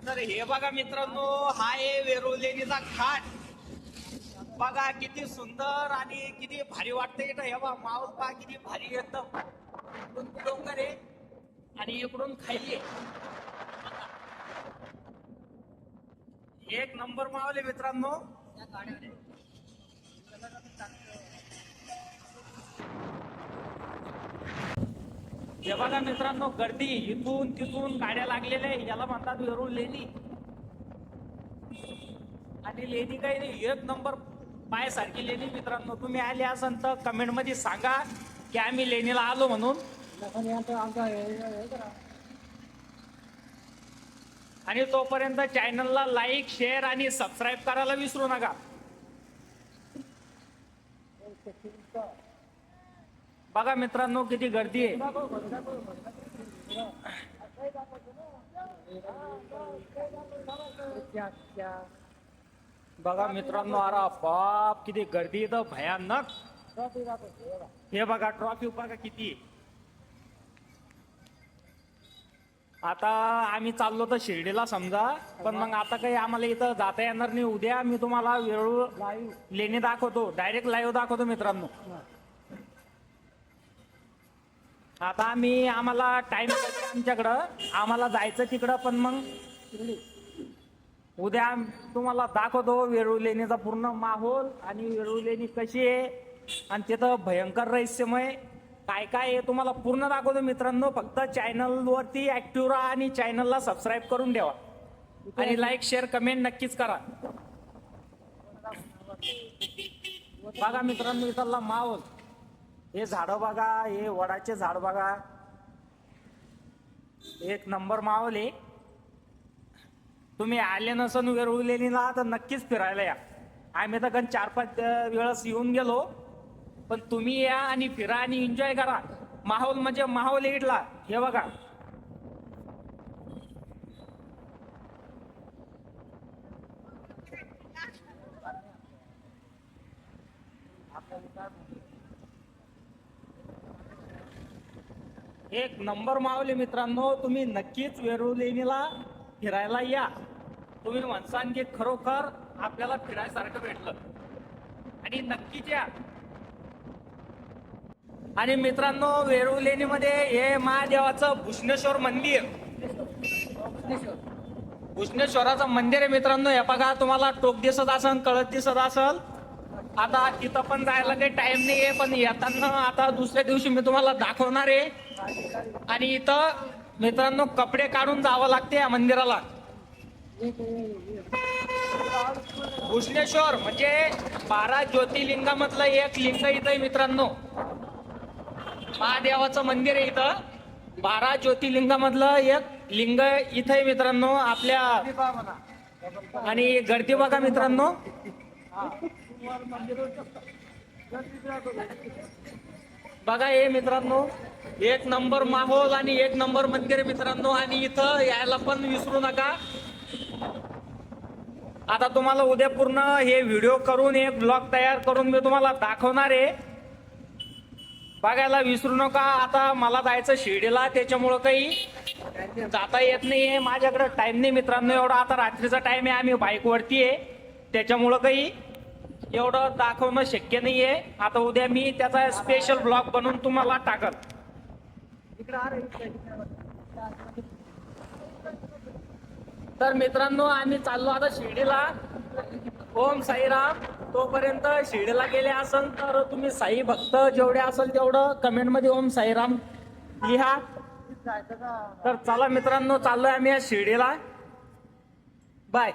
तर हे बघा मित्रांनो, हा आहे वेरुळलेणीचा घाट. बघा किती सुंदर आणि किती भारी वाटतंय इथं. हे बघा माहोल पहा किती भारी एकदम. इकडून डोंगर आहे आणि इकडून खाली आहे. एक नंबर माहोल आहे मित्रांनो. हे बघा मित्रांनो, गर्दी इथून तिथून गाड्या लागलेल्या आहे. याला म्हणतात वेरूळ लेणी. आणि लेणी काही नाही, एक नंबर पायासारखी लेणी मित्रांनो. तुम्ही आले असाल तर कमेंट मध्ये सांगा की आम्ही लेणीला आलो म्हणून. आणि तोपर्यंत चॅनलला लाईक शेअर आणि सबस्क्राईब करायला विसरू नका. बघा मित्रांनो किती गर्दी आहे. बघा मित्रांनो, अरे बाप किती गर्दी इथं भयानक. हे बघा ट्रॉफी बघा किती. आता आम्ही चाललो तर शिर्डीला समजा, पण मग आता काही आम्हाला इथं जाता येणार नाही. उद्या मी तुम्हाला वेरूळ लेणी दाखवतो, डायरेक्ट लाईव्ह दाखवतो मित्रांनो. आता आम्हाला टाइम आमच्याकडं, आम्हाला जायचं तिकडं, पण मग उद्या तुम्हाला दाखवतो वेरूळ लेणीचा पूर्ण माहोल आणि वेरूळ लेणी कशी आहे आणि तिथं भयंकर रहस्यमय काय काय आहे तुम्हाला पूर्ण दाखवतो मित्रांनो. फक्त चॅनल वरती ऍक्टिव्ह राहा आणि चॅनलला सबस्क्राईब करून ठेवा आणि लाईक शेअर कमेंट नक्कीच करा. बघा मित्रांनो इथला माहोल. हे झाड बघा, हे वडाचे झाड बघा, एक नंबर माहोल आहे. तुम्ही आले नसन वेरूळ लेणीला तर नक्कीच फिरायला या. आम्ही तर 4-5 वेळेस येऊन गेलो, पण तुम्ही या आणि फिरा आणि एन्जॉय करा. माहोल म्हणजे माहोल इथला. हे बघा एक नंबर माहोल आहे मित्रांनो. तुम्ही नक्कीच वेरूळ लेणीला फिरायला या. तुम्ही म्हणसान की खरोखर आपल्याला फिरायसारखं भेटलं आणि नक्कीच या. आणि मित्रांनो वेरूळ लेणीमध्ये हे महादेवाचं भूषणेश्वर मंदिर, भूषणेश्वराचं मंदिर आहे मित्रांनो. हे बघा तुम्हाला टोक दिसत असेल, कळत दिसत असेल. आता तिथं पण जायला काही टाइम नाहीये, पण येताना आता दुसऱ्या दिवशी मी तुम्हाला दाखवणार आहे. आणि इथं मित्रांनो कपडे काढून जावं लागते या मंदिराला. भूषणेश्वर म्हणजे 12 ज्योतिर्लिंगामधलं एक लिंग इथं आहे मित्रांनो. महादेवाचं मंदिर आहे इथं. 12 ज्योतिर्लिंगामधलं एक लिंग इथं आहे मित्रांनो आपल्या. आणि गर्दी बघा मित्रांनो. बघा हे मित्रांनो एक नंबर माहोल आणि एक नंबर मंदिर मित्रांनो. आणि इथं यायला पण विसरू नका. आता तुम्हाला उद्या पूर्ण हे व्हिडिओ करून एक ब्लॉग तयार करून मी तुम्हाला दाखवणार आहे. बघायला विसरू नका. आता मला जायचं शिर्डीला, त्याच्यामुळं काही जाता येत नाहीये. माझ्याकडे टाइम नाही मित्रांनो एवढा. आता रात्रीचा टाइम आहे, आम्ही बाईक वरती आहे, त्याच्यामुळं काही एवढं दाखवणं शक्य नाहीये. आता उद्या मी त्याचा स्पेशल ब्लॉग बनवून तुम्हाला टाकल. तर मित्रांनो आम्ही चाललो आता शिर्डीला. ओम साईराम. तोपर्यंत शिर्डीला गेले असेल तर तुम्ही साई भक्त जेवढे असेल तेवढं कमेंट मध्ये ओम साईराम लिहा. तर चला मित्रांनो चाललोय आम्ही शिर्डीला. बाय.